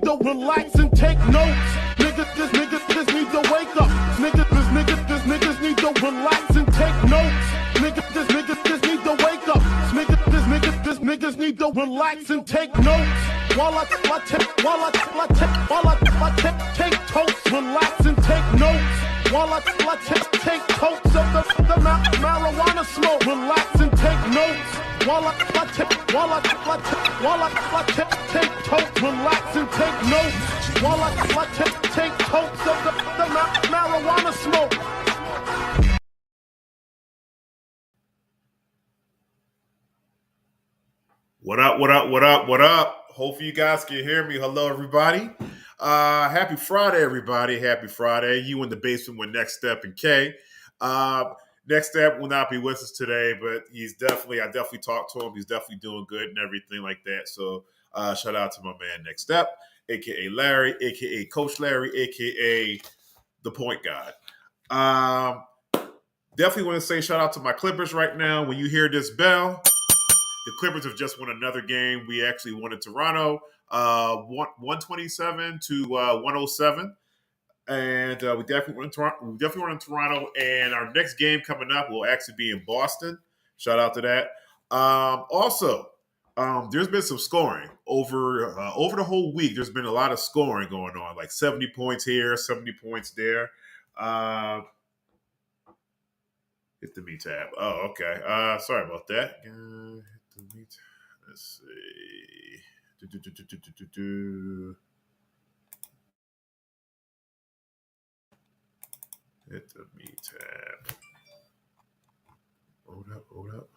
to relax and take notes. Niggas need to wake up. Niggas need to relax and take notes. Niggas need to wake up. Niggas need to relax and take notes. While I take totes, relax and take notes. While I take totes of the marijuana smoke, relax and take notes. While I take totes, relax and take notes. While I take totes of the marijuana smoke. What up? Hopefully you guys can hear me. Hello, everybody. Happy Friday, everybody. Happy Friday. You in the basement with Next Step and K. Next Step will not be with us today, but I definitely talked to him. He's definitely doing good and everything like that. So shout out to my man Next Step, a.k.a. Larry, a.k.a. Coach Larry, a.k.a. the Point God. Definitely want to say shout out to my Clippers right now. When you hear this bell, the Clippers have just won another game. We actually won in Toronto, 127 to 107. And we definitely won in Toronto. And our next game coming up will actually be in Boston. Shout out to that. Also, there's been some scoring over the whole week. There's been a lot of scoring going on, like 70 points here, 70 points there. Hit the me tab. Oh, okay. Sorry about that. Let's see. Hit the me tab. Hold up.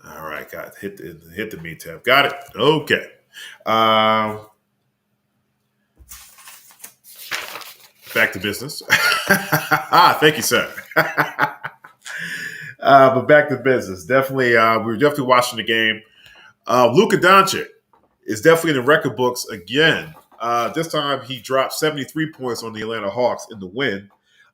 All right, got hit the me tab. Got it. Okay. Back to business. Thank you, sir. But back to business. Definitely, we were definitely watching the game. Luka Doncic is definitely in the record books again. This time, he dropped 73 points on the Atlanta Hawks in the win.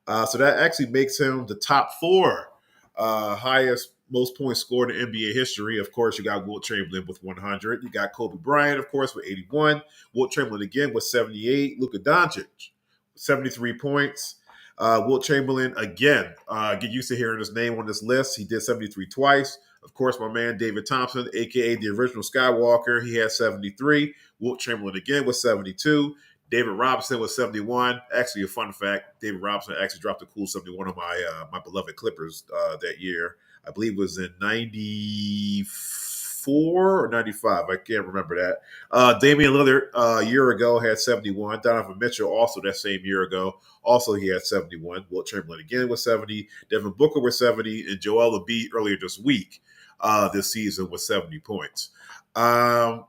So that actually makes him the top 4 highest most points scored in NBA history. Of course, you got Wilt Chamberlain with 100. You got Kobe Bryant, of course, with 81. Wilt Chamberlain again with 78. Luka Doncic, 73 points. Wilt Chamberlain, again, get used to hearing his name on this list. He did 73 twice. Of course, my man David Thompson, a.k.a. the original Skywalker, he had 73. Wilt Chamberlain again with 72. David Robinson was 71. Actually, a fun fact, David Robinson actually dropped a cool 71 on my beloved Clippers that year. I believe it was in 94 or 95. I can't remember that. Damian Lillard a year ago had 71. Donovan Mitchell also that same year ago. Also, he had 71. Wilt Chamberlain again was 70. Devin Booker was 70. And Joel Embiid earlier this week, this season, was 70 points. I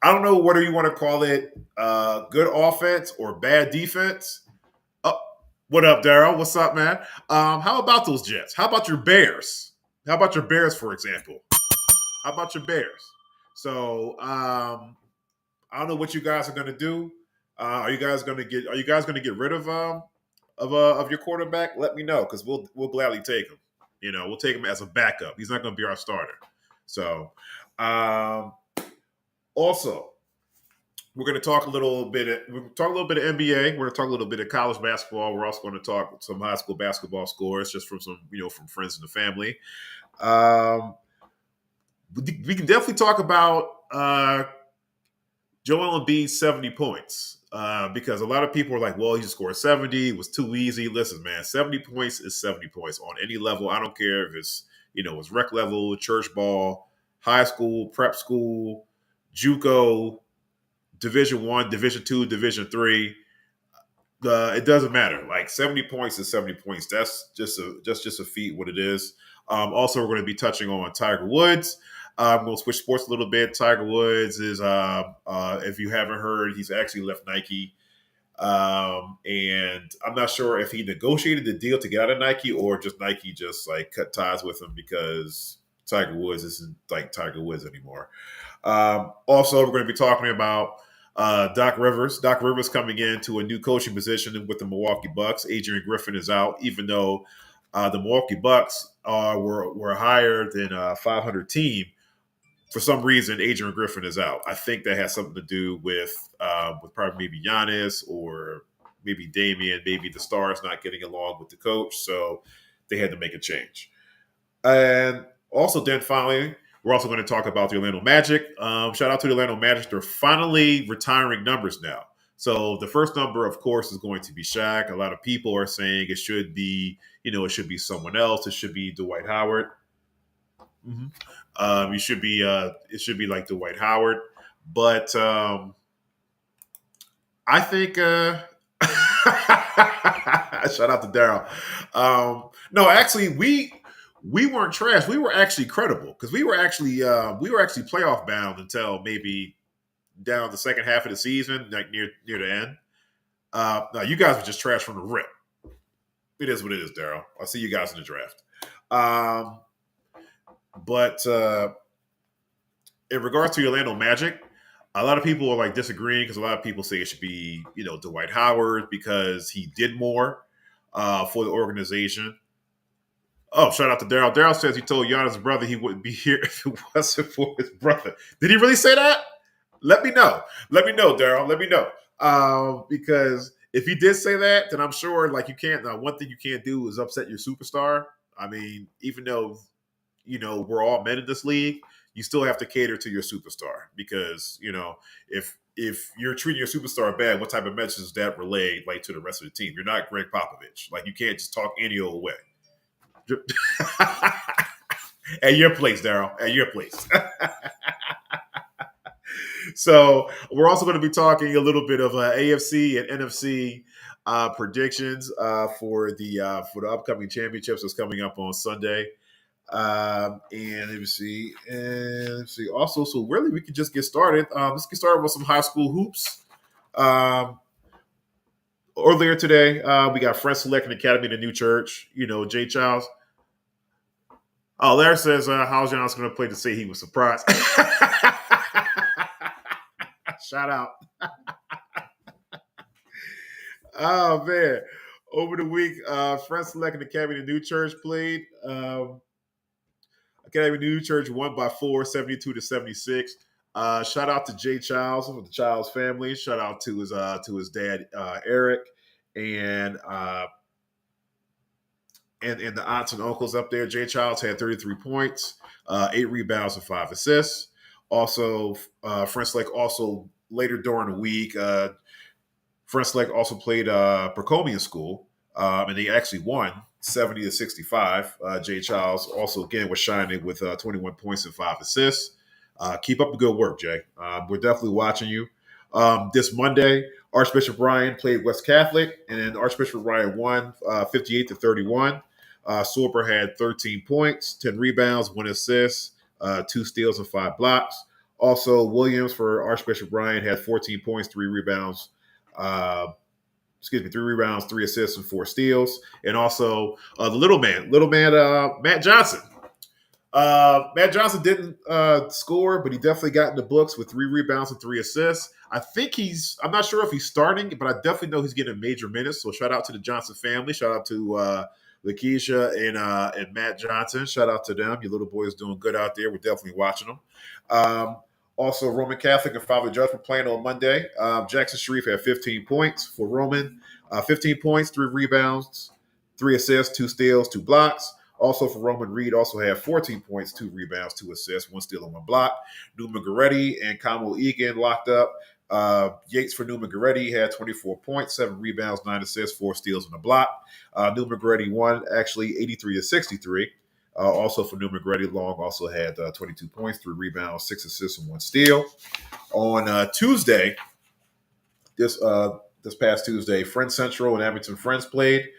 don't know whether you want to call it good offense or bad defense. What up, Daryl? What's up, man? How about those Jets? How about your Bears? How about your Bears, for example? How about your Bears? So I don't know what you guys are going to do. Are you guys going to get rid of your quarterback? Let me know, because we'll gladly take him. We'll take him as a backup. He's not going to be our starter. So also, we're going to talk a little bit of NBA. We're going to talk a little bit of college basketball. We're also going to talk some high school basketball scores, just from some, from friends and the family. We can definitely talk about Joel Embiid's 70 points because a lot of people are like, well, he just scored 70. It was too easy. Listen, man, 70 points is 70 points on any level. I don't care if it's, it's rec level, church ball, high school, prep school, JUCO, Division I, Division II, Division III. It doesn't matter. Like 70 points is 70 points. That's just a feat what it is. Also, we're going to be touching on Tiger Woods. I'm going to switch sports a little bit. Tiger Woods is, if you haven't heard, he's actually left Nike. And I'm not sure if he negotiated the deal to get out of Nike or just Nike just like cut ties with him because Tiger Woods isn't like Tiger Woods anymore. Also, we're going to be talking about Doc Rivers. Doc Rivers coming into a new coaching position with the Milwaukee Bucks. Adrian Griffin is out, even though the Milwaukee Bucks were higher than a 500 team, for some reason Adrian Griffin is out. I think that has something to do with probably maybe Giannis or maybe Damian, maybe the stars not getting along with the coach, so they had to make a change. And also, then finally, we're also going to talk about the Orlando Magic. Shout out to the Orlando Magic. They're finally retiring numbers now. So the first number, of course, is going to be Shaq. A lot of people are saying it should be, it should be someone else. It should be Dwight Howard. It should be like Dwight Howard. But I think shout out to Daryl. No, actually, we weren't trash. We were actually credible because we were actually playoff bound until maybe down the second half of the season, like near the end. No, you guys were just trash from the rip. It is what it is, Daryl. I'll see you guys in the draft. But in regards to the Orlando Magic, a lot of people are like disagreeing because a lot of people say it should be, Dwight Howard because he did more for the organization. Oh, shout out to Daryl. Daryl says he told Giannis' brother he wouldn't be here if it wasn't for his brother. Did he really say that? Let me know. Let me know, Daryl. Let me know. Because if he did say that, then I'm sure you can't. One thing you can't do is upset your superstar. I mean, even though we're all men in this league, you still have to cater to your superstar because if you're treating your superstar bad, what type of message does that relay to the rest of the team? You're not Greg Popovich. You can't just talk any old way. At your place, Daryl. At your place. So we're also going to be talking a little bit of AFC and NFC predictions for the upcoming championships that's coming up on Sunday. And let me see. Also, so really, we could just get started. Let's get started with some high school hoops. Earlier today, we got Friends Select Academy in the New Church. Jay Childs. Oh, Larry says, how's Giannis going to play to say he was surprised? Shout out. Oh, man. Over the week, Friends Select Academy in the New Church played. Academy New Church won by 4, 72-76. Shout out to Jay Childs from the Childs family. Shout out to his dad Eric and the aunts and uncles up there. Jay Childs had 33 points, 8 rebounds, and 5 assists. Also, Friends Select also later during the week, Friends Select also played Percomian School, and they actually won 70-65. Jay Childs also again was shining with 21 points and 5 assists. Keep up the good work, Jay. We're definitely watching you. This Monday, Archbishop Ryan played West Catholic, and Archbishop Ryan won 58-31. Sorper had 13 points, 10 rebounds, 1 assist, 2 steals, and 5 blocks. Also, Williams for Archbishop Ryan had 14 points, 3 rebounds. 3 rebounds, 3 assists, and 4 steals. And also the little man, Matt Johnson. Matt Johnson didn't score, but he definitely got in the books with 3 rebounds and 3 assists. I'm not sure if he's starting, but I definitely know he's getting major minutes. So shout out to the Johnson family. Shout out to Lakeisha and Matt Johnson. Shout out to them. Your little boy is doing good out there. We're definitely watching them. Also, Roman Catholic and Father Judge were playing on Monday. Jackson Sharif had 15 points for Roman. 15 points, 3 rebounds, 3 assists, 2 steals, 2 blocks. Also for Roman, Reed also had 14 points, 2 rebounds, 2 assists, 1 steal and 1 block. Newman Goretti and Kamo Egan locked up. Yates for Newman Goretti had 24 points, 7 rebounds, 9 assists, 4 steals, and a block. Newman Goretti won actually 83-63. Also for Newman Goretti, Long also had 22 points, 3 rebounds, 6 assists, and 1 steal. On Tuesday, this past Tuesday, Friends Central and Abington Friends played.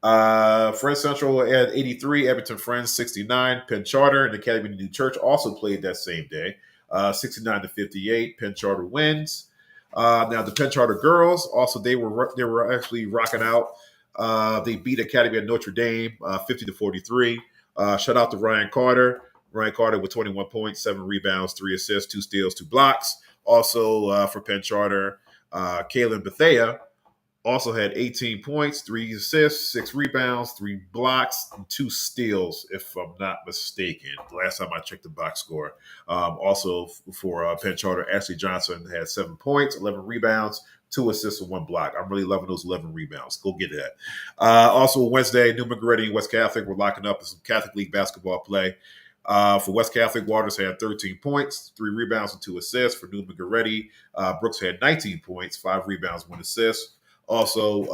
Friends Central had 83, Abington Friends 69. Penn Charter and Academy New Church also played that same day, 69-58. Penn Charter wins. Now the Penn Charter girls also they were actually rocking out. They beat Academy of Notre Dame 50-43. Shout out to Ryan Carter. Ryan Carter with 21 points, 7 rebounds, 3 assists, 2 steals, 2 blocks. Also for Penn Charter, Kaylin Bethea Also had 18 points, 3 assists, 6 rebounds, 3 blocks, and 2 steals, if I'm not mistaken. The last time I checked the box score. Also for Penn Charter, Ashley Johnson had 7 points, 11 rebounds, 2 assists, and 1 block. I'm really loving those 11 rebounds. Go get that. Also Wednesday, Newman Goretti and West Catholic were locking up in some Catholic League basketball play. For West Catholic, Waters had 13 points, 3 rebounds, and 2 assists. For Newman Goretti, Brooks had 19 points, 5 rebounds, 1 assist. Also,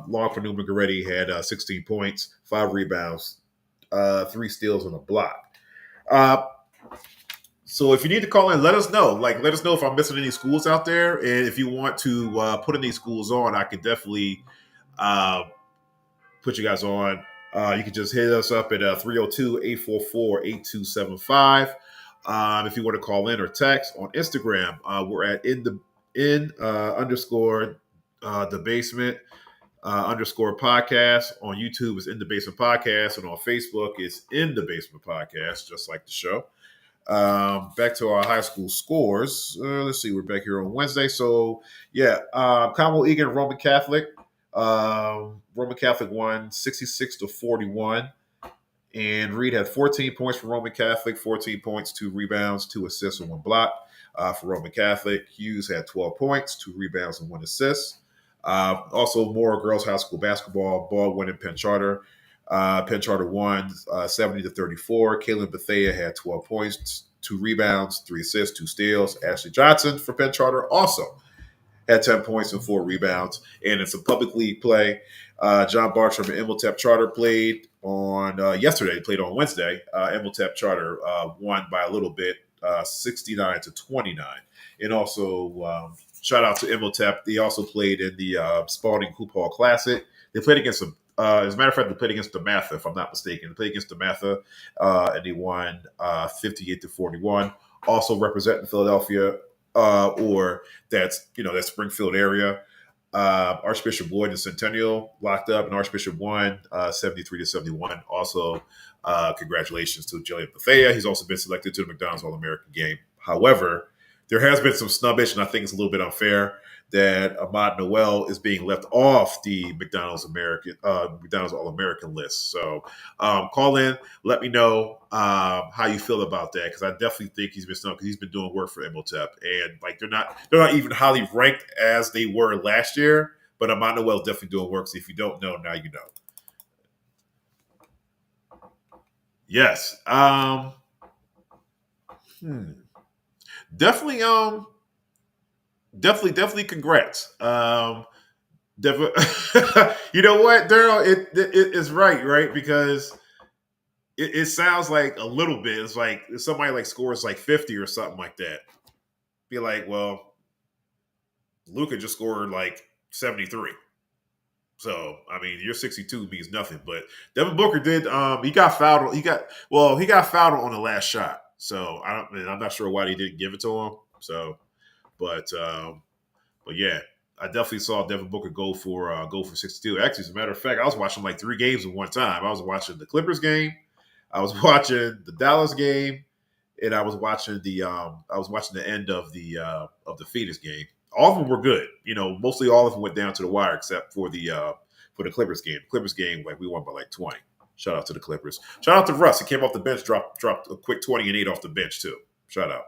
Long for Newman Goretti had 16 points, 5 rebounds, 3 steals, and a block. So if you need to call in, let us know. Let us know if I'm missing any schools out there. And if you want to put any schools on, I could definitely put you guys on. You can just hit us up at 302-844-8275. If you want to call in or text on Instagram, we're at underscore the basement underscore podcast. On YouTube is In the Basement Podcast, and on Facebook it's In the Basement Podcast, just like the show. Back to our high school scores. Let's see, we're back here on Wednesday. So yeah, Commonwealth Egan Roman Catholic. Roman Catholic won 66-41. And Reed had 14 points for Roman Catholic, 14 points, 2 rebounds, 2 assists, and 1 block. For Roman Catholic, Hughes had 12 points, 2 rebounds, and 1 assist. Also, more girls high school basketball, Baldwin and Penn Charter. Penn Charter won 70-34. Kaylin Bethea had 12 points, 2 rebounds, 3 assists, 2 steals. Ashley Johnson for Penn Charter also had 10 points and 4 rebounds. And in some public league play, John Bartram and Imhotep Charter played on yesterday, played on Wednesday. Imhotep Charter won by a little bit, 69-29. And also, shout out to Imhotep. They also played in the Spalding Hoop Hall Classic. They played against some, as a matter of fact, they played against DeMatha, if I'm not mistaken. They played against DeMatha, and they won 58-41. Also representing Philadelphia, or that Springfield area. Archbishop Boyd and Centennial locked up, and Archbishop won 73-71. Also, congratulations to Jillian Bethea. He's also been selected to the McDonald's All-American game. However, there has been some snubbage, and I think it's a little bit unfair that Ahmad Noel is being left off the McDonald's All-American list. So call in, let me know how you feel about that, because I definitely think he's been snubbed because he's been doing work for Imhotep, and they're not even highly ranked as they were last year. But Ahmad Noel is definitely doing work. So if you don't know, now you know. Yes. Definitely. Definitely. Congrats. You know what, Daryl? It is right? Because it sounds like a little bit. It's like if somebody scores 50 or something like that. Be like, well, Luka just scored 73. So I mean, your 62 means nothing. But Devin Booker did. He got fouled. He got fouled on the last shot. So I'm not sure why they didn't give it to him. So. But yeah, I definitely saw Devin Booker go for 62. Actually, as a matter of fact, I was watching 3 games at one time. I was watching the Clippers game, I was watching the Dallas game, and I was watching the end of the Phoenix game. All of them were good. Mostly all of them went down to the wire except for the Clippers game. The Clippers game, we won by 20. Shout out to the Clippers. Shout out to Russ. He came off the bench, dropped a quick 20 and 8 off the bench too. Shout out.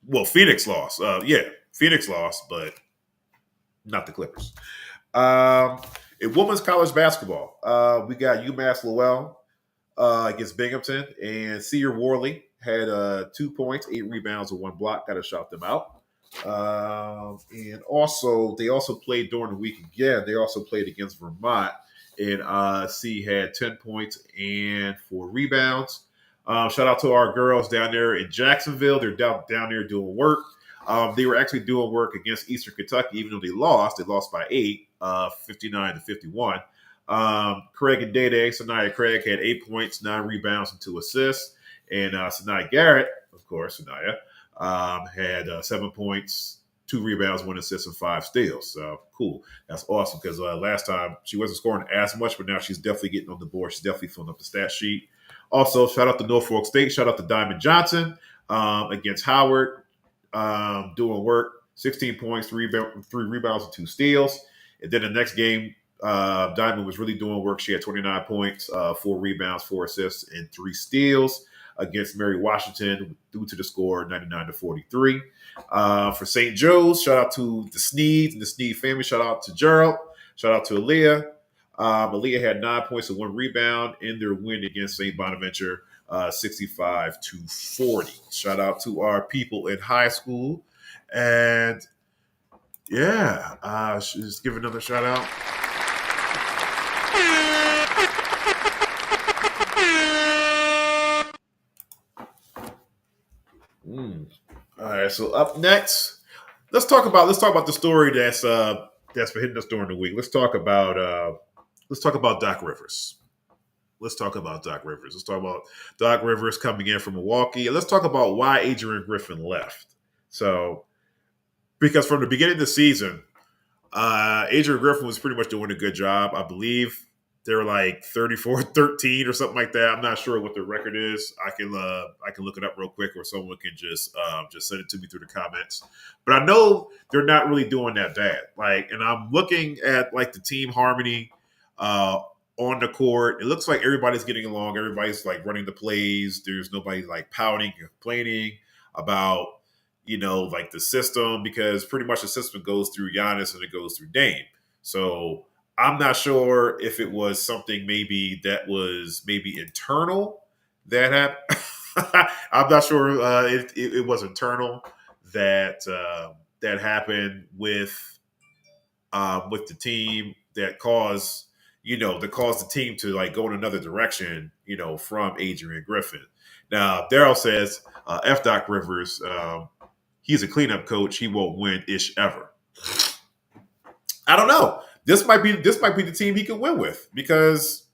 Well, Phoenix lost. Phoenix lost, but not the Clippers. In women's college basketball, we got UMass Lowell against Binghamton, and Sear Worley had 2 points, 8 rebounds, and 1 block. Got to shout them out. And also, they also played during the week again. They also played against Vermont, and C had 10 points and 4 rebounds. Shout out to our girls down there in Jacksonville. They're down there doing work. They were actually doing work against Eastern Kentucky, even though they lost. They lost by 8, 59-51. Craig and Day, Sanaya Craig had 8 points, 9 rebounds, and 2 assists. And Sanaya Garrett, of course, Sanaya, had 7 points, 2 rebounds, 1 assist, and 5 steals. So cool. That's awesome, because last time she wasn't scoring as much, but now she's definitely getting on the board. She's definitely filling up the stat sheet. Also, shout out to Norfolk State. Shout out to Diamond Johnson against Howard, doing work. 16 points, 3 rebounds, and 2 steals. And then the next game, Diamond was really doing work. She had 29 points, 4 rebounds, 4 assists, and 3 steals against Mary Washington due to the score 99-43. For St. Joe's, shout out to the Sneeds and the Sneed family. Shout out to Gerald. Shout out to Aaliyah. Aaliyah had 9 points and 1 rebound in their win against St. Bonaventure, 65-40. Shout out to our people in high school. And yeah, just give another shout out. All right, so up next, let's talk about the story that's been hitting us during the week. Let's talk about Doc Rivers. Let's talk about Doc Rivers coming in from Milwaukee. And let's talk about why Adrian Griffin left. So, because from the beginning of the season, Adrian Griffin was pretty much doing a good job. I believe they were like 34-13 or something like that. I'm not sure what the record is. I can look it up real quick, or someone can just send it to me through the comments. But I know they're not really doing that bad. And I'm looking at like the team harmony on the court. It looks like everybody's getting along. Everybody's like running the plays. There's nobody like pouting and complaining about like the system, because pretty much the system goes through Giannis and it goes through Dame. So I'm not sure if it was something that was internal that happened. I'm not sure it was internal that happened with the team that caused the team to like go in another direction, from Adrian Griffin. Now, Daryl says, F Doc Rivers, he's a cleanup coach. He won't win ish ever. I don't know. This might be the team he can win with, because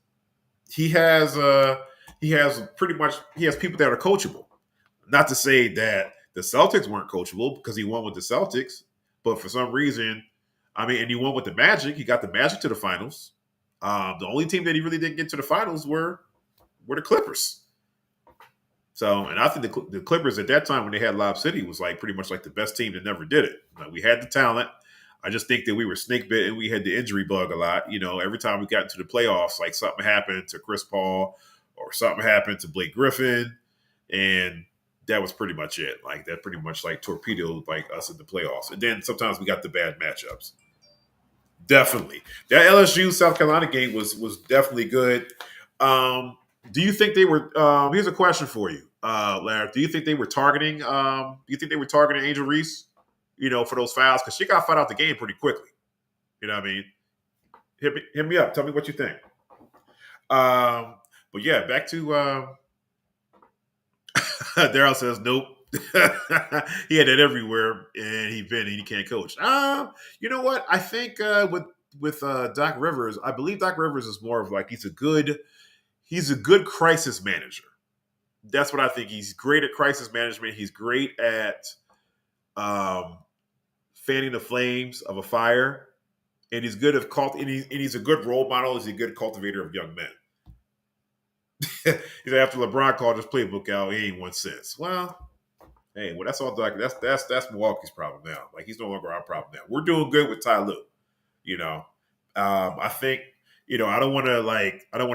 he has people that are coachable. Not to say that the Celtics weren't coachable, because he won with the Celtics, but for some reason, and he won with the Magic. He got the Magic to the finals. The only team that he really didn't get to the finals were the Clippers. So, and I think the Clippers at that time, when they had Lob City, was like pretty much like the best team that never did it. We had the talent. I just think that we were snake bit and we had the injury bug a lot. Every time we got into the playoffs, like something happened to Chris Paul or something happened to Blake Griffin, and that was pretty much it. Like that pretty much like torpedoed like us in the playoffs. And then sometimes we got the bad matchups. Definitely. That LSU South Carolina game was definitely good. Do you think they were here's a question for you, Larry. Do you think they were targeting Angel Reese, for those fouls? Because she got fouled out the game pretty quickly. You know what I mean? Hit me up. Tell me what you think. But yeah, back to Daryl says nope. He had that everywhere, and he can't coach. You know what? I think with Doc Rivers, I believe Doc Rivers is more of like he's a good crisis manager. That's what I think. He's great at crisis management. He's great at fanning the flames of a fire, and he's good at he's a good role model. He's a good cultivator of young men. He's after LeBron called his playbook out, he ain't won since. Well, hey, that's all Doc. That's Milwaukee's problem now. Like he's no longer our problem now. We're doing good with Ty Lue. I think I don't want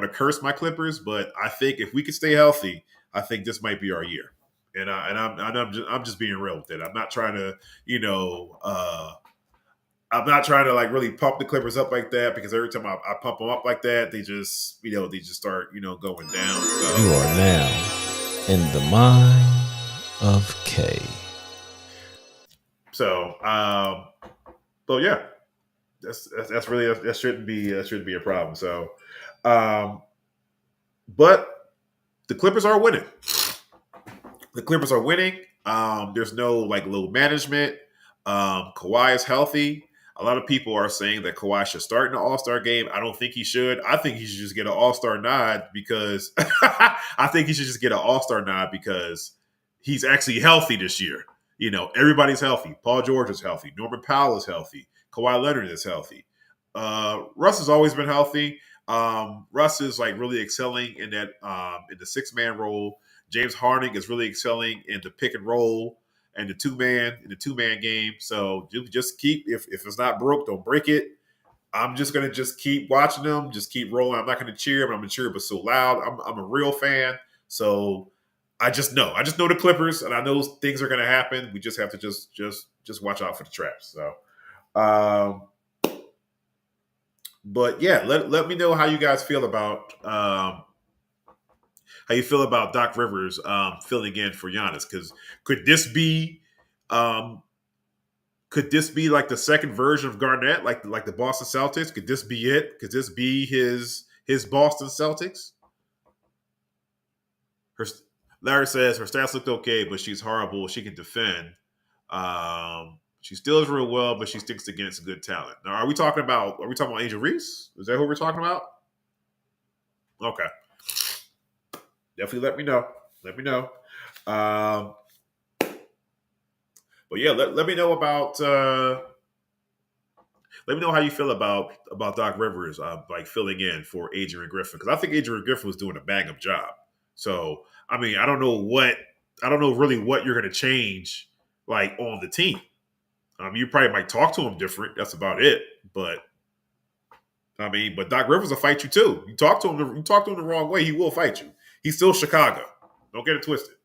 to curse my Clippers, but I think if we could stay healthy, I think this might be our year. And I'm just being real with it. I'm not trying to like really pump the Clippers up like that, because every time I pump them up like that, they just start going down. So. You are now in the mind of K. So, but yeah, that's really that shouldn't be a problem. So, but the Clippers are winning. There's no like load management. Kawhi is healthy. A lot of people are saying that Kawhi should start in the All-Star game. I don't think he should. I think he should just get an All-Star nod because he's actually healthy this year. Everybody's healthy. Paul George is healthy. Norman Powell is healthy. Kawhi Leonard is healthy. Russ has always been healthy. Russ is like really excelling in that in the 6-man role. James Harden is really excelling in the pick and roll and the two man game. So just keep if it's not broke, don't break it. I'm just gonna just keep watching them, just keep rolling. I'm not gonna cheer, but I'm gonna cheer, but so loud. I'm a real fan, so I just know the Clippers, and I know things are gonna happen. We just have to just watch out for the traps. So, but yeah, let me know how you guys feel about Doc Rivers filling in for Giannis, because could this be like the second version of Garnett, like the Boston Celtics? Could this be it? Could this be his Boston Celtics? Larry says her stats looked okay, but she's horrible. She can defend. She steals real well, but she sticks against good talent. Now, are we talking about Angel Reese? Is that who we're talking about? Okay. Definitely let me know. But yeah, let me know about let me know how you feel about Doc Rivers like filling in for Adrian Griffin, because I think Adrian Griffin was doing a bang up job. So I mean, I don't know really what you're going to change like on the team. You probably might talk to him different. That's about it. But I mean, but Doc Rivers will fight you too. You talk to him the wrong way, he will fight you. He's still Chicago. Don't get it twisted.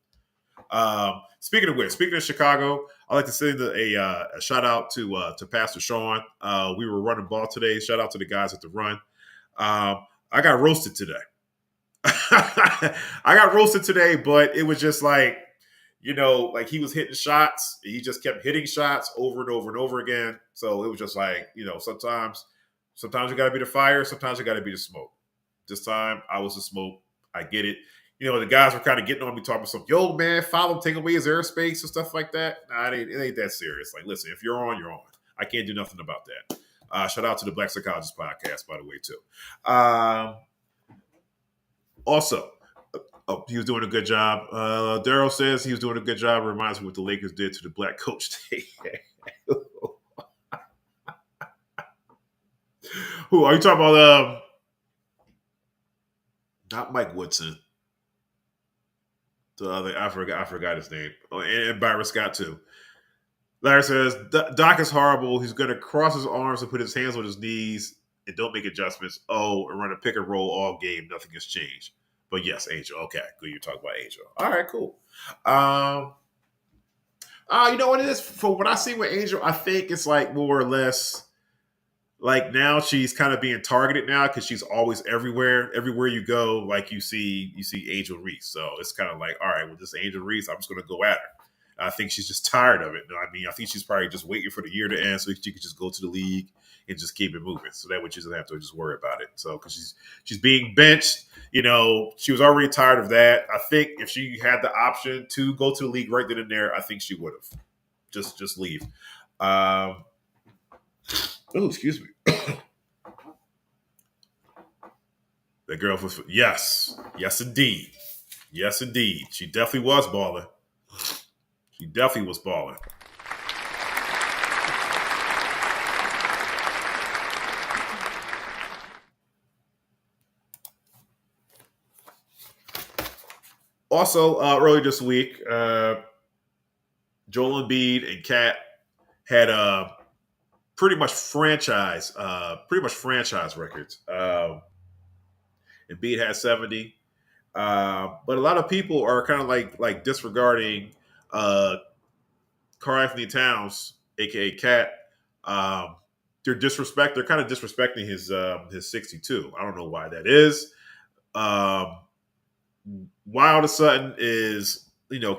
Speaking of Chicago, I'd like to send a shout out to Pastor Sean. We were running ball today. Shout out to the guys at the run. I got roasted today. But it was just like, like he was hitting shots. He just kept hitting shots over and over and over again. So it was just like, sometimes you got to be the fire. Sometimes you got to be the smoke. This time I was the smoke. I get it. The guys were kind of getting on me, talking some, yo, man, foul him, take away his airspace and stuff like that. Nah, it ain't that serious. Like, listen, if you're on, you're on. I can't do nothing about that. Shout out to the Black Psychologist podcast, by the way, too. Also, he was doing a good job. Daryl says he was doing a good job. Reminds me what the Lakers did to the black coach. Who are you talking about? Not Mike Woodson. The other, I forgot his name. Oh, and Byron Scott too. Larry says Doc is horrible. He's going to cross his arms and put his hands on his knees and don't make adjustments. Oh, and run a pick and roll all game. Nothing has changed. But yes, Angel. Okay, good. You're talking about Angel. All right, cool. You know what it is? For what I see with Angel, I think it's like more or less like now she's kind of being targeted now because she's always everywhere. Everywhere you go, like you see Angel Reese. So it's kind of like, all right, well, this Angel Reese, I'm just going to go at her. I think she's just tired of it. I mean, I think she's probably just waiting for the year to end so she could just go to the league and just keep it moving. So that way she doesn't have to just worry about it. So because she's being benched, she was already tired of that. I think if she had the option to go to the league right then and there, I think she would have just leave. Oh, excuse me. That girl was yes, indeed, she definitely was balling. He definitely was balling. Also, earlier this week, Joel Embiid and Kat had pretty much franchise records. Embiid had 70. But a lot of people are kind of like disregarding Karl Anthony Towns, aka Cat. They're kind of disrespecting his 62. I don't know why that is. Why all of a sudden is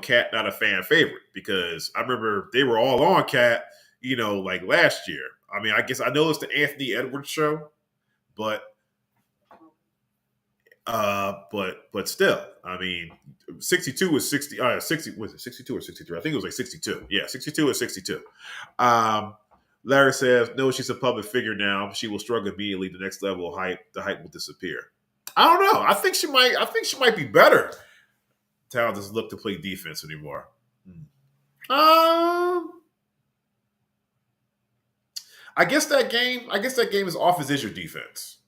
Cat not a fan favorite? Because I remember they were all on Cat, like last year. I mean, I guess I know it's the Anthony Edwards show, but still, I mean, 62 is 60. 60 was it 62 or 63? I think it was like 62. Yeah, 62 or 62. Larry says, no, she's a public figure now. She will struggle immediately. The next level of hype, the hype will disappear. I don't know. I think she might be better. Town doesn't look to play defense anymore. I guess that game is off his issue defense.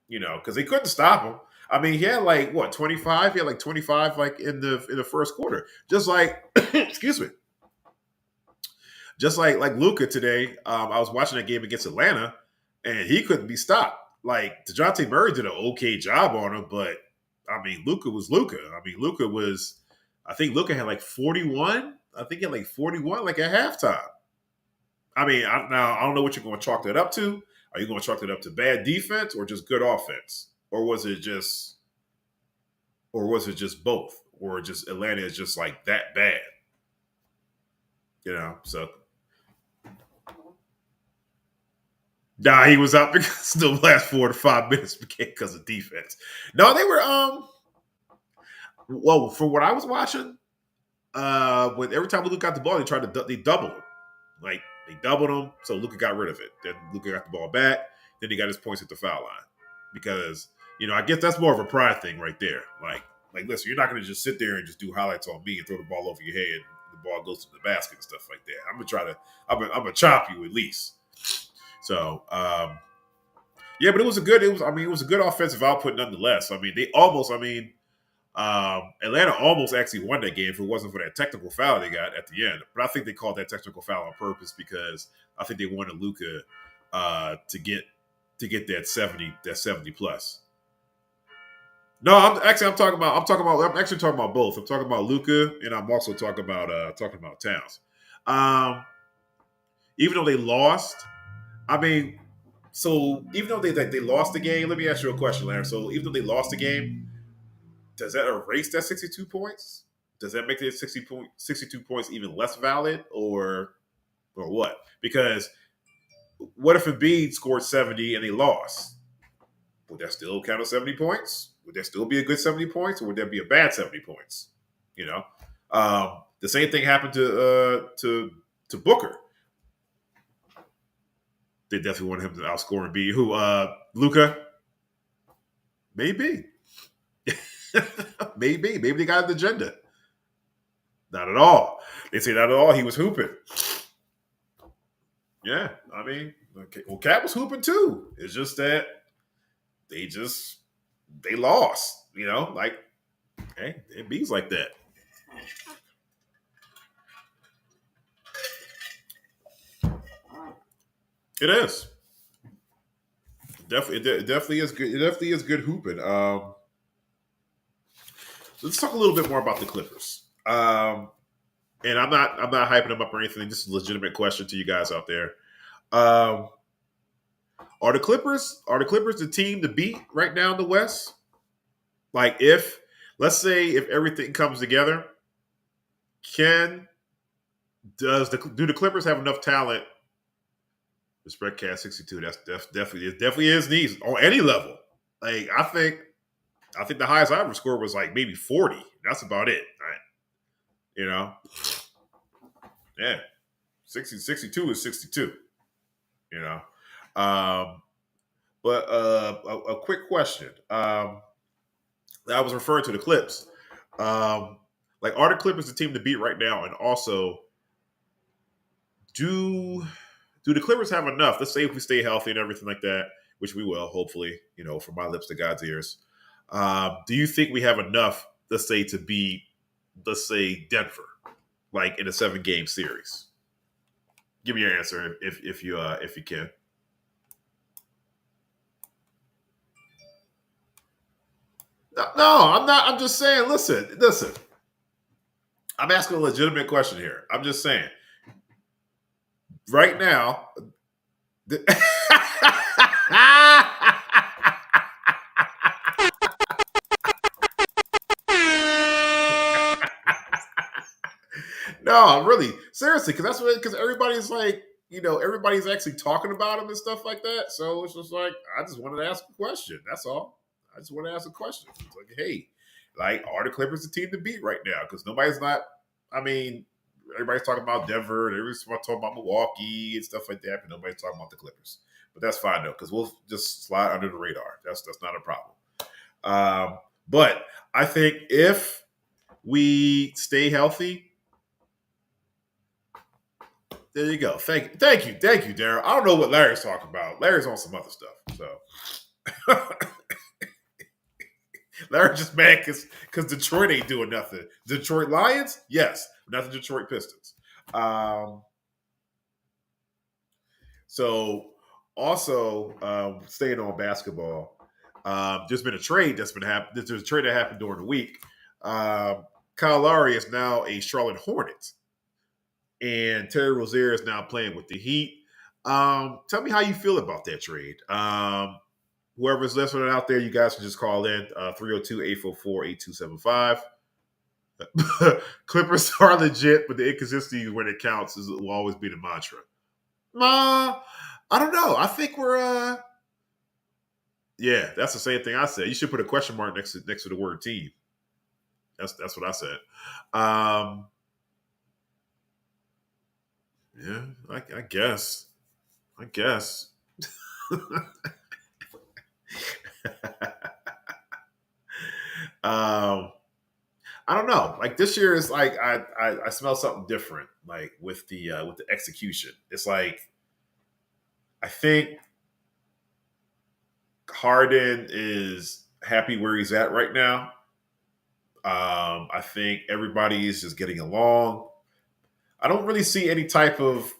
Because they couldn't stop him. I mean, he had 25? He had 25 in the first quarter. Just like excuse me. Just like Luka today. I was watching that game against Atlanta. and he couldn't be stopped. Like DeJounte Murray did an okay job on him, but I mean, Luka was Luka. I mean, Luka was. I think Luka had like 41. I think he had like 41 like at halftime. I mean, now I don't know what you're going to chalk that up to. Are you going to chalk that up to bad defense or just good offense, or was it just both, or just Atlanta is just like that bad? So. Nah, he was out because the last 4 to 5 minutes became because of defense. No, they were well, for what I was watching, when every time Luka got the ball, they doubled him. Like they doubled him, so Luka got rid of it. Then Luka got the ball back. Then he got his points at the foul line. Because, I guess that's more of a pride thing right there. Like listen, you're not gonna just sit there and just do highlights on me and throw the ball over your head and the ball goes to the basket and stuff like that. I'm gonna chop you at least. So, yeah, but it was a good offensive output nonetheless. I mean, Atlanta almost actually won that game if it wasn't for that technical foul they got at the end. But I think they called that technical foul on purpose because I think they wanted Luka to get that 70 plus. No, I'm talking about both. I'm talking about Luka, and I'm also talking about Towns. Even though they lost. I mean, so even though they lost the game, let me ask you a question, Larry. So even though they lost the game, does that erase that 62 points? Does that make the 62 points even less valid, or what? Because what if Embiid scored 70 and they lost? Would that still count as 70 points? Would there still be a good 70 points, or would there be a bad 70 points? The same thing happened to Booker. They definitely wanted him to outscore Embiid. Who, Luka? Maybe. Maybe they got an agenda. Not at all. They say not at all. He was hooping. Yeah, I mean, well, Cat was hooping too. It's just that they lost. Like, hey, Embiid's like that. It is. It definitely is good. It definitely is good hooping. Let's talk a little bit more about the Clippers. And I'm not hyping them up or anything. This is a legitimate question to you guys out there. Are the Clippers the team to beat right now in the West? Like, let's say if everything comes together, do the Clippers have enough talent? The spread cast 62. That's definitely is needs on any level. Like I think the highest I ever scored was like maybe 40. That's about it. Right? Yeah. 62 is 62. But a quick question. I was referring to the Clips. Like, are the Clippers the team to beat right now? And also, do the Clippers have enough? Let's say if we stay healthy and everything like that, which we will, hopefully, from my lips to God's ears. Do you think we have enough, let's say, to beat, let's say, Denver, like in a 7-game series? Give me your answer if you can. No, I'm not. I'm just saying. Listen. I'm asking a legitimate question here. I'm just saying. Right now. No, really, seriously, because everybody's like, everybody's actually talking about him and stuff like that. So it's just like, I just wanted to ask a question. That's all. I just want to ask a question. It's like, hey, like, are the Clippers the team to beat right now? Because nobody's not. I mean, everybody's talking about Denver, and everybody's talking about Milwaukee and stuff like that, but nobody's talking about the Clippers. But that's fine though, because we'll just slide under the radar. That's not a problem. But I think if we stay healthy. There you go. Thank you, Darryl. I don't know what Larry's talking about. Larry's on some other stuff. So Larry's just mad because Detroit ain't doing nothing. Detroit Lions, yes, not the Detroit Pistons. So Also, staying on basketball, there's been a trade that's been happening. There's a trade that happened during the week. Kyle Lowry is now a Charlotte Hornet, and Terry Rozier is now playing with the Heat. Tell me how you feel about that trade. Whoever's listening out there, you guys can just call in 302-844-8275. Clippers are legit, but the inconsistency when it counts will always be the mantra. I don't know. I think we're yeah, that's the same thing I said. You should put a question mark next to the word team. That's what I said. Yeah, I guess. I don't know. Like this year is like I smell something different. Like with the execution, it's like I think Harden is happy where he's at right now. I think everybody is just getting along. I don't really see any type of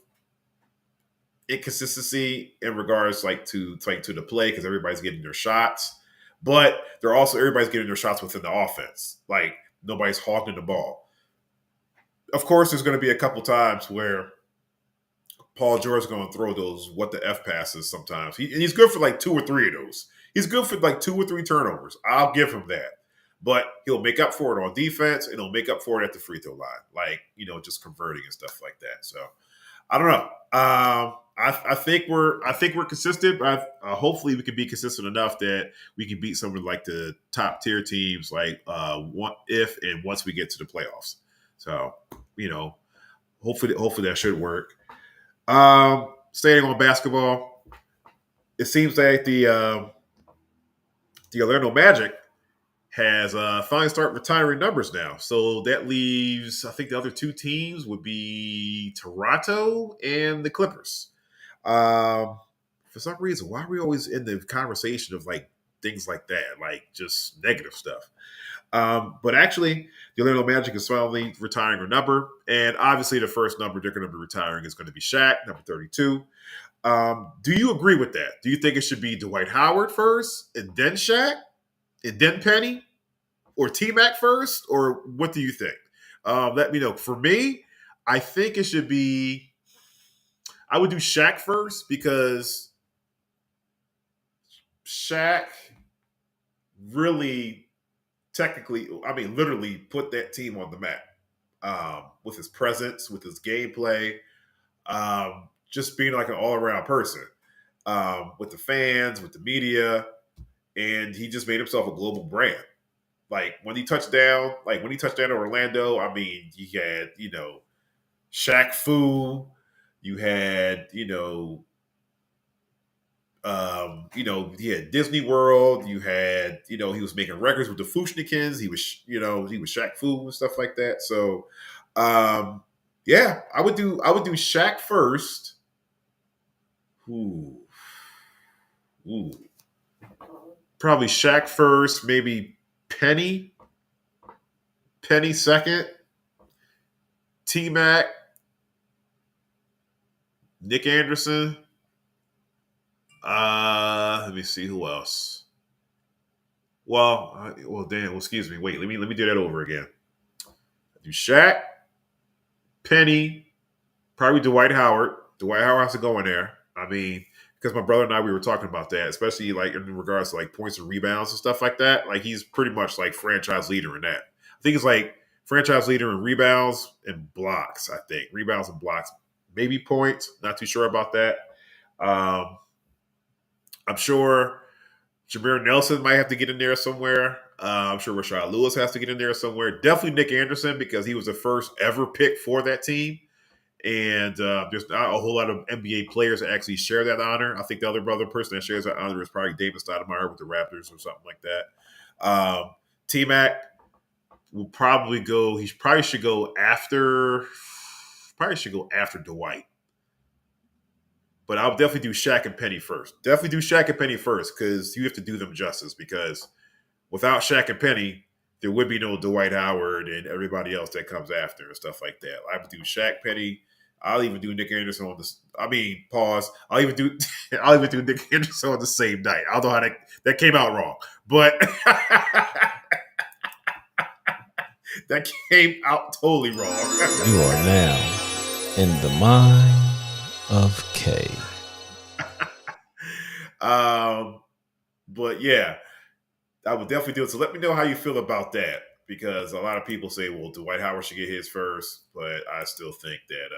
inconsistency in regards to the play because everybody's getting their shots, but everybody's getting their shots within the offense. Like nobody's hogging the ball. Of course, there's going to be a couple times where Paul George is going to throw those what the F passes sometimes. He's good for like 2 or 3 of those. He's good for like 2 or 3 turnovers. I'll give him that. But he'll make up for it on defense, and he'll make up for it at the free throw line, like just converting and stuff like that. So I don't know. I think we're consistent, but hopefully we can be consistent enough that we can beat some of like the top tier teams, like once we get to the playoffs. So hopefully that should work. Staying on basketball, it seems like the Orlando Magic has finally started retiring numbers now. So that leaves, I think the other 2 teams would be Toronto and the Clippers. For some reason, why are we always in the conversation of like things like that, like just negative stuff? But actually, the Orlando Magic is finally retiring a number. And obviously the first number they're going to be retiring is going to be Shaq, number 32. Do you agree with that? Do you think it should be Dwight Howard first and then Shaq? And then Penny or T-Mac first, or what do you think? Let me know. For me, I think it should be, I would do Shaq first because Shaq really literally put that team on the map with his presence, with his gameplay, just being like an all-around person with the fans, with the media. And he just made himself a global brand. Like when he touched down to Orlando, I mean, you had, Shaq Fu, you had, he had Disney World, you had, he was making records with the Fushnikins, he was Shaq Fu and stuff like that. So yeah, I would do Shaq first. Ooh. Probably Shaq first, maybe Penny second, T-Mac, Nick Anderson. Let me see who else. Excuse me. Wait, let me do that over again. Do Shaq, Penny, probably Dwight Howard. Dwight Howard has to go in there. I mean, because my brother and I, we were talking about that, especially like in regards to like points and rebounds and stuff like that. Like he's pretty much like franchise leader in that. I think it's like franchise leader in rebounds and blocks. I think rebounds and blocks, maybe points. Not too sure about that. I'm sure Jameer Nelson might have to get in there somewhere. I'm sure Rashad Lewis has to get in there somewhere. Definitely Nick Anderson because he was the first ever pick for that team. And there's not a whole lot of NBA players that actually share that honor. I think the other person that shares that honor is probably David Stoudemire with the Raptors or something like that. T-Mac will probably go. He probably should go after. Dwight. But I'll definitely do Shaq and Penny first. Because you have to do them justice. Because without Shaq and Penny, there would be no Dwight Howard and everybody else that comes after and stuff like that. I would do Shaq, Penny. I'll even do Nick Anderson on this. I mean, pause. I'll even do Nick Anderson on the same night. I don't know how that came out wrong, but that came out totally wrong. You are now in the mind of K. But yeah, I would definitely do it. So let me know how you feel about that, because a lot of people say, well, Dwight Howard should get his first, but I still think that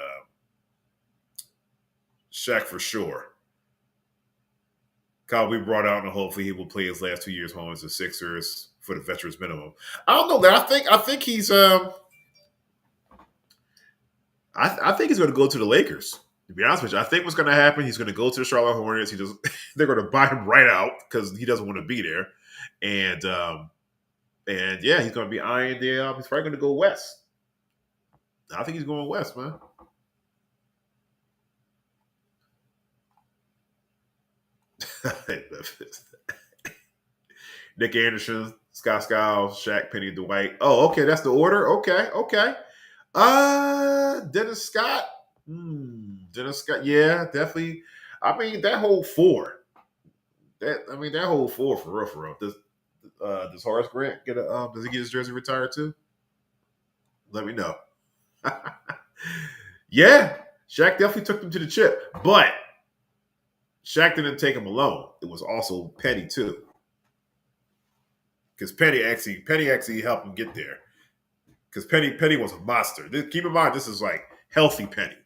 Shaq for sure. Kyle, we brought out, and hopefully he will play his last 2 years home as the Sixers for the veterans minimum. I don't know that. I think he's I think he's going to go to the Lakers. To be honest with you, I think what's going to happen, he's going to go to the Charlotte Hornets. They're going to buy him right out because he doesn't want to be there, and yeah, he's going to be eyeing the. He's probably going to go west. I think he's going west, man. Nick Anderson, Scott Skiles, Shaq, Penny, Dwight. Oh, okay, that's the order. Okay. Dennis Scott. Dennis Scott. Yeah, definitely. I mean, that whole four. That whole four for real. Does Horace Grant get a? Does he get his jersey retired too? Let me know. Yeah, Shaq definitely took them to the chip, but Shaq didn't take him alone. It was also Penny too, because Penny actually helped him get there. Because Penny was a monster. Keep in mind, this is like healthy Penny.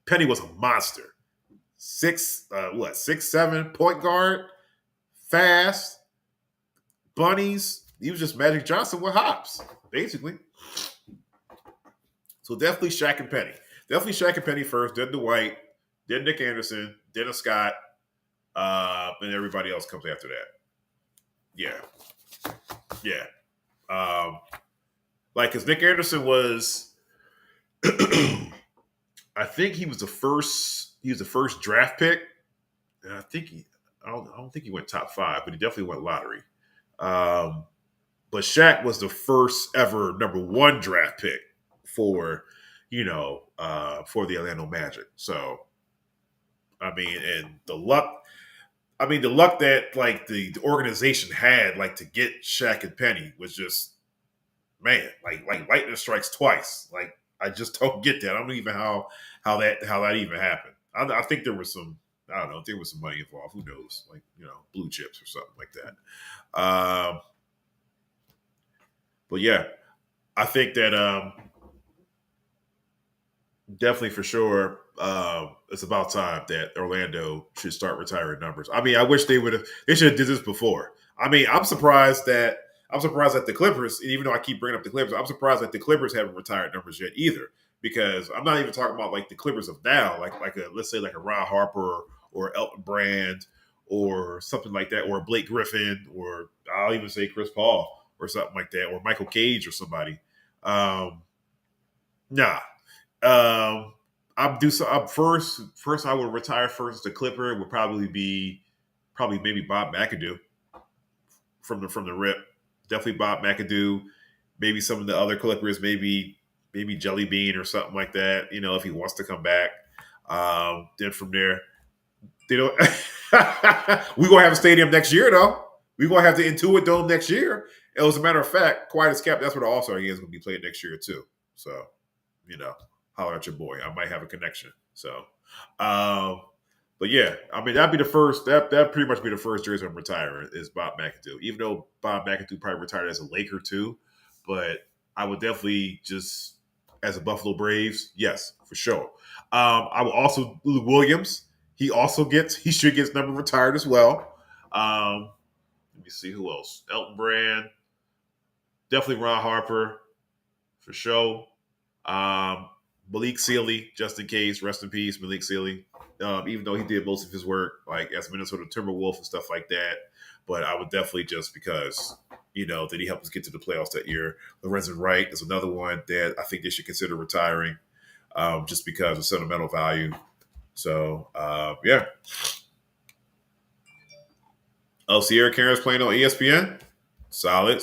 Penny was a monster. 6'7" point guard, fast, bunnies. He was just Magic Johnson with hops, basically. So definitely Shaq and Penny. Definitely Shaq and Penny first, then Dwight, then Nick Anderson, then a Scott, and everybody else comes after that. Yeah. Because Nick Anderson was, I think he was the first draft pick, and I don't think he went top 5, but he definitely went lottery. But Shaq was the first ever number 1 draft pick for the Orlando Magic. So, I mean, and the luck that like the organization had like to get Shaq and Penny was just, man, like lightning strikes twice. Like, I just don't get that. I don't know even how that even happened. I think there was some, I don't know, there was some money involved. Who knows? Like, blue chips or something like that. But yeah, I think that definitely for sure it's about time that Orlando should start retiring numbers. I mean, I wish they should have did this before. I mean, I'm surprised that the Clippers, even though I keep bringing up the Clippers, I'm surprised that the Clippers haven't retired numbers yet either, because I'm not even talking about like the Clippers of now, let's say like a Ron Harper or Elton Brand or something like that, or Blake Griffin, or I'll even say Chris Paul or something like that, or Michael Cage or somebody. Nah. First I would retire first. The Clipper would probably maybe Bob McAdoo from the rip. Definitely Bob McAdoo. Maybe some of the other Clippers, maybe Jelly Bean or something like that. If he wants to come back. Then from there, we're gonna have a stadium next year though. We're gonna have the Intuit Dome next year. As a matter of fact, quiet as kept, that's where the All-Star game is gonna be played next year too. So, holler at your boy. I might have a connection. So, but yeah, I mean, that'd be the first. That pretty much be the first jersey I'm retiring is Bob McAdoo. Even though Bob McAdoo probably retired as a Laker too, but I would definitely just as a Buffalo Braves, yes, for sure. I will also Lou Williams. He should get his number retired as well. Let me see who else. Elton Brand, definitely Ron Harper, for sure. Malik Sealy, just in case, rest in peace, Malik Sealy. Even though he did most of his work, like as Minnesota Timberwolves and stuff like that, but I would definitely just because that he helped us get to the playoffs that year. Lorenzen Wright is another one that I think they should consider retiring, just because of sentimental value. So yeah. Oh, Sierra Karen's playing on ESPN. Solid.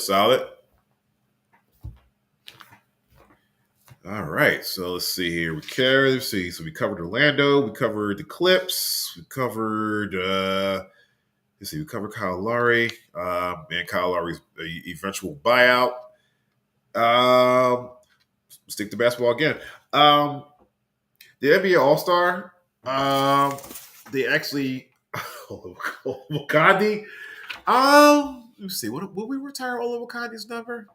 All right, so let's see here. Let's see. So we covered Orlando. We covered the Clips. We covered. Let's see. We covered Kyle Lowry. And Kyle Lowry's eventual buyout. Stick to basketball again. The NBA All Star. They actually. Wakandi. Let's see. Will we retire Ola Wakandi's number?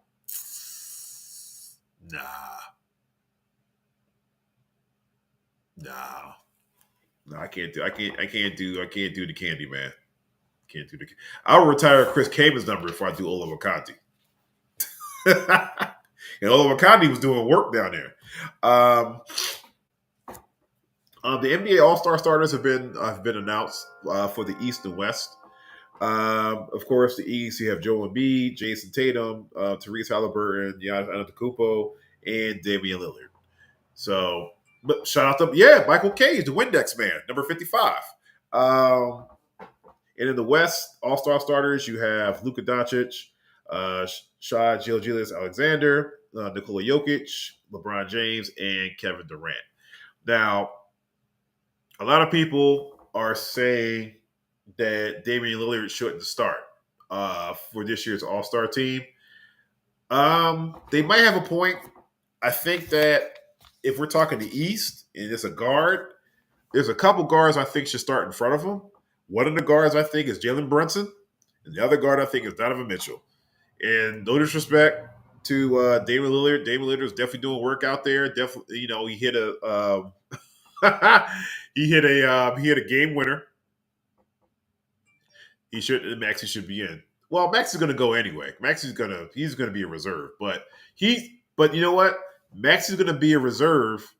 No, I can't do the candy man. Can't do the. I'll retire Chris Camen's number if I do Ola Wakandi. And Ola Wakandi was doing work down there. The NBA All Star starters have been announced for the East and West. Of course, the East you have Joel Embiid, Jason Tatum, Therese Halliburton, Giannis Antetokounmpo, and Damian Lillard. So, but shout out to Michael Cage, the Windex man, number 55. And in the West, All Star starters you have Luka Doncic, Shai Gilgeous-Alexander, Nikola Jokic, LeBron James, and Kevin Durant. Now, a lot of people are saying that Damian Lillard shouldn't start for this year's All-Star team. They might have a point. I think that if we're talking the East and it's a guard, there's a couple guards I think should start in front of him. One of the guards I think is Jalen Brunson, and the other guard I think is Donovan Mitchell. And no disrespect to Damian Lillard. Damian Lillard is definitely doing work out there. Definitely, he hit a he hit a game winner. Maxey should be in. Well, Max is going to go anyway. He's going to be a reserve, but you know what? Max is going to be a reserve.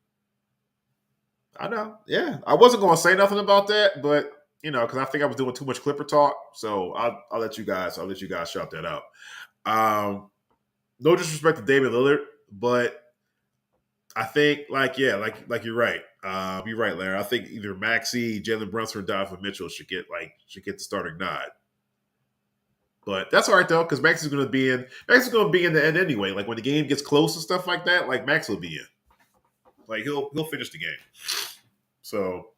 I know. Yeah, I wasn't going to say nothing about that, but because I think I was doing too much Clipper talk, so I'll let you guys shout that out. No disrespect to Damian Lillard, but I think like you're right. You're right, Larry. I think either Maxey, Jalen Brunson, or Donovan Mitchell should get the starting nod. But that's all right though, because Max is going to be in the end anyway. Like when the game gets close and stuff like that, like Max will be in. Like he'll finish the game. So,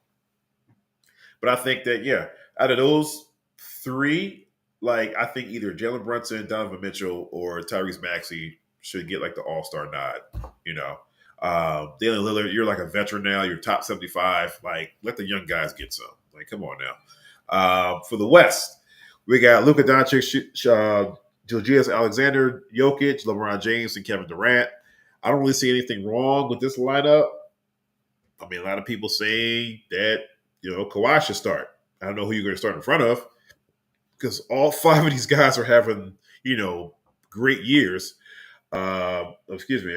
but I think that out of those three, like I think either Jalen Brunson, Donovan Mitchell, or Tyrese Maxey should get like the All-Star nod. Damian Lillard, you're like a veteran now. You're top 75. Like let the young guys get some. Like come on now. For the West. We got Luka Doncic, Gilgeous-Alexander, Jokic, LeBron James, and Kevin Durant. I don't really see anything wrong with this lineup. I mean, a lot of people saying that, Kawhi should start. I don't know who you're going to start in front of because all five of these guys are having, great years. A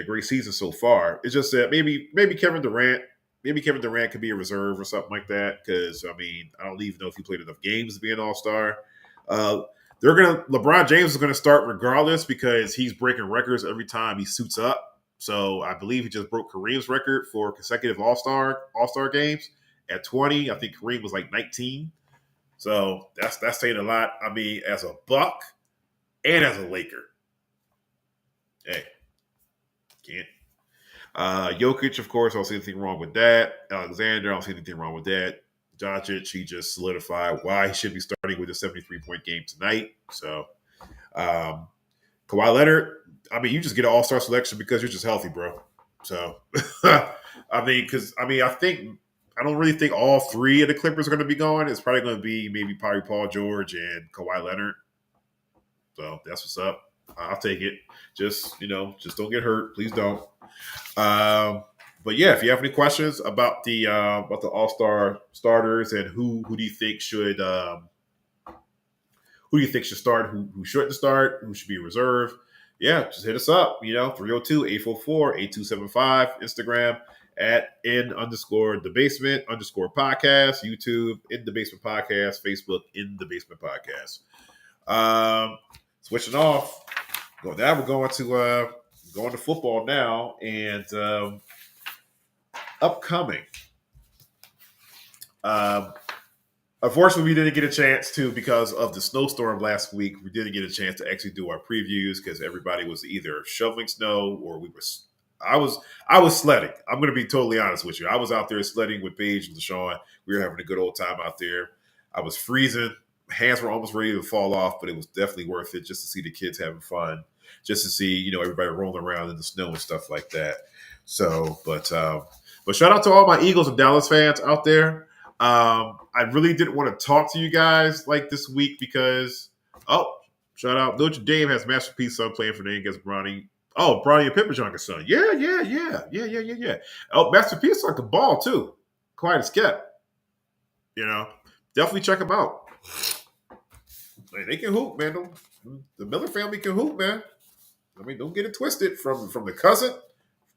great season so far. It's just that maybe Kevin Durant could be a reserve or something like that because, I mean, I don't even know if he played enough games to be an all-star. LeBron James is going to start regardless because he's breaking records every time he suits up. So I believe he just broke Kareem's record for consecutive All-Star games at 20. I think Kareem was like 19. So that's saying a lot. I mean, as a Buck and as a Laker. Hey, can't. Jokic, of course, I don't see anything wrong with that. Alexander, I don't see anything wrong with that. Doncic, he just solidified why he should be starting with a 73-point game tonight. So, Kawhi Leonard, I mean, you just get an all-star selection because you're just healthy, bro. So, I don't really think all three of the Clippers are going to be going. It's probably going to be maybe Paul George and Kawhi Leonard. So, that's what's up. I'll take it. Just don't get hurt. Please don't. But yeah, if you have any questions about the All-Star starters and who do you think should start, who shouldn't start, who should be reserved, just hit us up. 302-844-8275, Instagram at @in_the_basement_podcast, YouTube in the basement podcast, Facebook in the basement podcast. Switching off. Now we're going to football now and upcoming. Unfortunately, we didn't get a chance to because of the snowstorm last week. We didn't get a chance to actually do our previews because everybody was either shoveling snow or we were I was sledding. I'm going to be totally honest with you. I was out there sledding with Paige and Deshaun. We were having a good old time out there. I was freezing. Hands were almost ready to fall off, but it was definitely worth it just to see the kids having fun, just to see everybody rolling around in the snow and stuff like that. So, but shout out to all my Eagles and Dallas fans out there. I really didn't want to talk to you guys like this week because shout out Notre Dame has Masterpiece son playing for them against Bronny. Oh, Bronny and Pippen's youngest son. Yeah. Oh, Masterpiece like a ball too. Quite a skep. Definitely check them out. Man, they can hoop, man. The Miller family can hoop, man. I mean, don't get it twisted. From the cousin,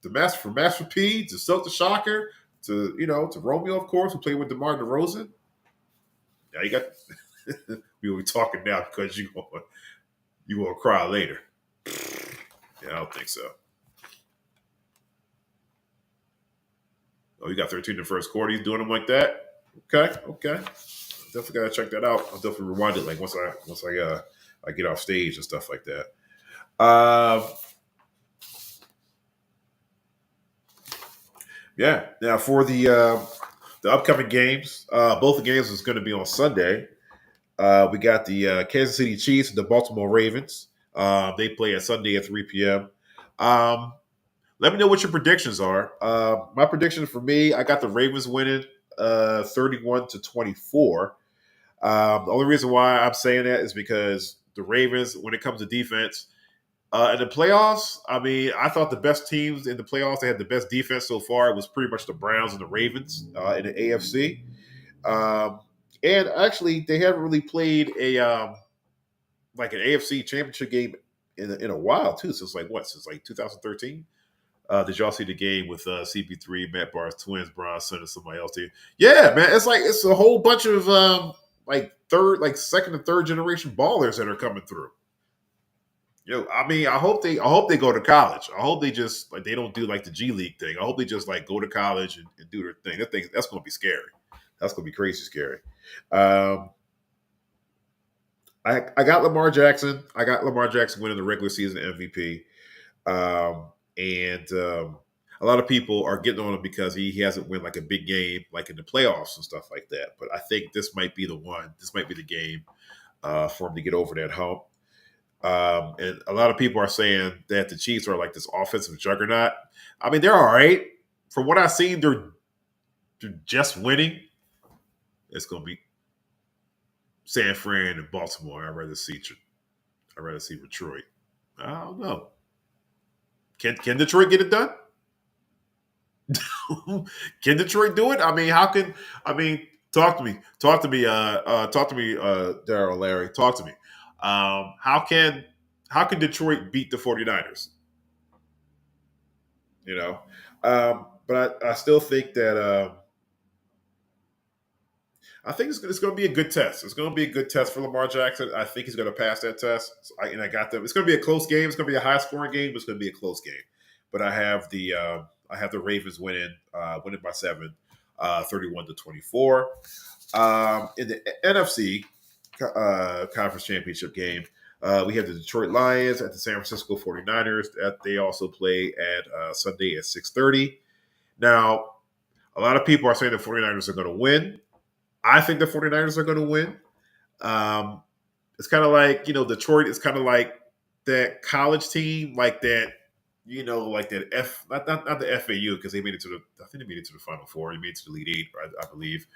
from Master P to Silk the Shocker to to Romeo, of course, who played with DeMar DeRozan. Yeah, you got. We will be talking now because you gonna cry later. Yeah, I don't think so. Oh, you got 13 in the first quarter. He's doing them like that. Okay. Definitely gotta check that out. I'll definitely rewind it like once I get off stage and stuff like that. Yeah. Now for the upcoming games, both the games is going to be on Sunday. We got the Kansas City Chiefs and the Baltimore Ravens. They play on Sunday at 3 p.m. Let me know what your predictions are. My prediction for me, I got the Ravens winning 31-24. The only reason why I'm saying that is because the Ravens, when it comes to defense, in the playoffs, I mean, I thought the best teams in the playoffs, they had the best defense so far. It was pretty much the Browns and the Ravens in the AFC. And actually, they haven't really played like an AFC championship game in a while too. Since like 2013. Did y'all see the game with CP3, Matt Barnes, twins, Bron, son, and somebody else here? Yeah, man, it's a whole bunch of second and third generation ballers that are coming through. I mean, I hope they go to college. I hope they just they don't do like the G League thing. I hope they just go to college and do their thing. That's going to be scary. That's going to be crazy scary. I got Lamar Jackson. I got Lamar Jackson winning the regular season MVP. And a lot of people are getting on him because he hasn't won like a big game like in the playoffs and stuff like that. But I think this might be the one. This might be the game for him to get over that hump. And a lot of people are saying that the Chiefs are like this offensive juggernaut. I mean, they're all right. From what I've seen, they're just winning. It's going to be San Fran and Baltimore. I'd rather see Detroit. I don't know. Can Detroit get it done? Can Detroit do it? I mean, talk to me, Daryl, Larry, talk to me. How can Detroit beat the 49ers? But I still think that I think it's going to be a good test. It's going to be a good test for Lamar Jackson. I think he's going to pass that test. I got them. It's going to be a close game. It's going to be a high-scoring game, but it's going to be a close game. But I have the Ravens winning by 7, 31-24. In the NFC Conference Championship game, we have the Detroit Lions at the San Francisco 49ers. They also play at Sunday at 6:30. Now, a lot of people are saying the 49ers are going to win. I think the 49ers are going to win. It's kind of like, Detroit is kind of like that college team, like that, like that not the FAU, because they made it to I think they made it to the Final Four. They made it to the Elite Eight, I believe.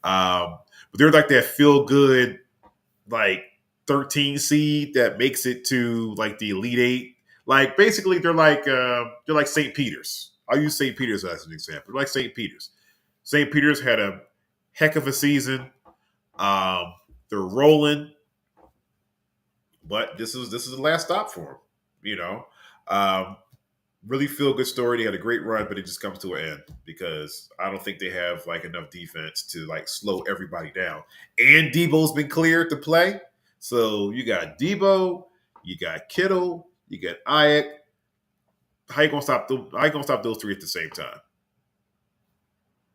But they're like that feel good, like 13 seed that makes it to like the Elite Eight. Like basically they're like St. Peter's. I'll use St. Peter's as an example. They're like St. Peter's. St. Peter's had a heck of a season. They're rolling, but this is the last stop for them. Really feel good story. They had a great run, but it just comes to an end because I don't think they have like enough defense to like slow everybody down. And Debo's been cleared to play, so you got Debo, you got Kittle, you got Ayuk. How you gonna stop those three at the same time?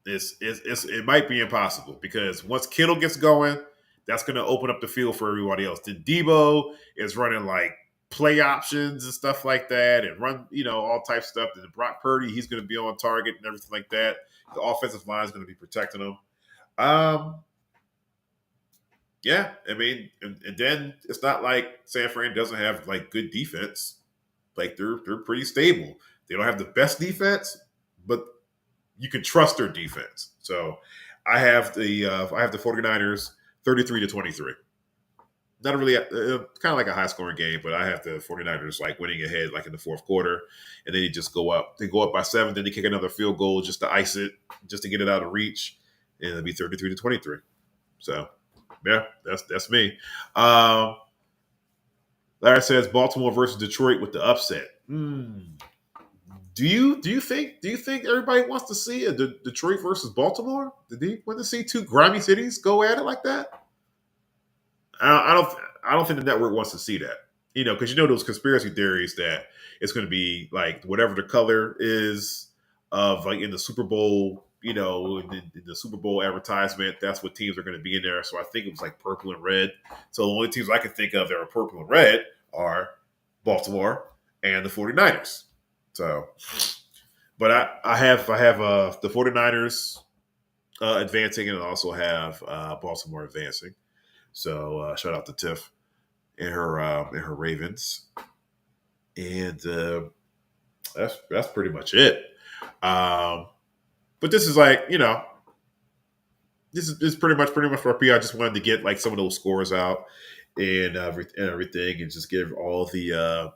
It might be impossible because once Kittle gets going, that's going to open up the field for everybody else. Then Debo is running like play options and stuff like that, and run, all types of stuff. And Brock Purdy, he's going to be on target and everything like that. The offensive line is going to be protecting him. Yeah, I mean, and then it's not like San Fran doesn't have like good defense. Like they're pretty stable. They don't have the best defense, but you can trust their defense. So I have the 49ers 33-23. Not really kind of like a high scoring game, but I have the 49ers like winning ahead like in the fourth quarter, and then they just go up. They go up by 7, then they kick another field goal just to ice it, just to get it out of reach, and it'll be 33-23. So yeah, that's me. Larry says Baltimore versus Detroit with the upset. Do you think everybody wants to see a Detroit versus Baltimore? Did they want to see two grimy cities go at it like that? I don't think the network wants to see that. Because those conspiracy theories that it's going to be like whatever the color is of like in the Super Bowl. In the Super Bowl advertisement, that's what teams are going to be in there. So I think it was like purple and red. So the only teams I can think of that are purple and red are Baltimore and the 49ers. So, but I have the 49ers advancing, and I also have Baltimore advancing. So shout out to Tiff and her Ravens, and that's pretty much it. But this is like, this is pretty much for P. I just wanted to get like some of those scores out and everything, and just give all the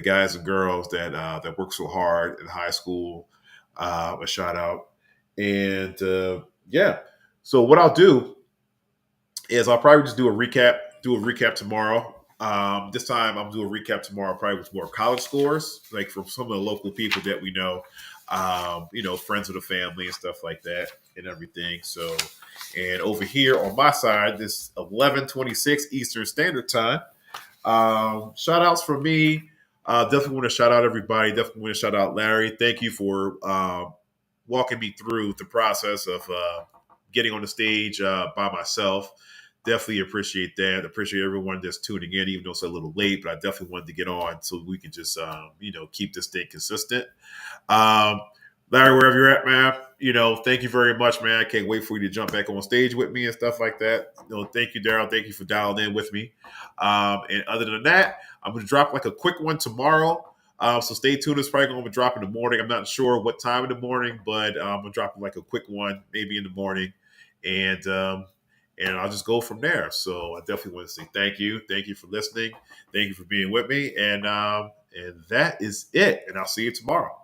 guys and girls that work so hard in high school a shout out. And yeah, so what I'll do is I'll probably just do a recap tomorrow. This time I'm doing a recap tomorrow, probably with more college scores, like from some of the local people that we know. Friends of the family and stuff like that and everything. So, and over here on my side, this 11:26 Eastern Standard Time. Shout outs from me. Definitely want to shout out everybody. Definitely want to shout out Larry. Thank you for walking me through the process of getting on the stage by myself. Definitely appreciate that. Appreciate everyone that's tuning in, even though it's a little late, but I definitely wanted to get on so we can just, keep this thing consistent. Larry, wherever you're at, man, thank you very much, man. I can't wait for you to jump back on stage with me and stuff like that. Thank you, Daryl. Thank you for dialing in with me. And other than that, I'm going to drop like a quick one tomorrow. So stay tuned. It's probably going to drop in the morning. I'm not sure what time in the morning, but I'm going to drop like a quick one, maybe in the morning. And I'll just go from there. So I definitely want to say thank you. Thank you for listening. Thank you for being with me. And that is it. And I'll see you tomorrow.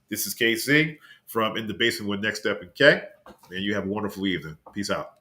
This is KC from In the Basement with Next Step and K. And you have a wonderful evening. Peace out.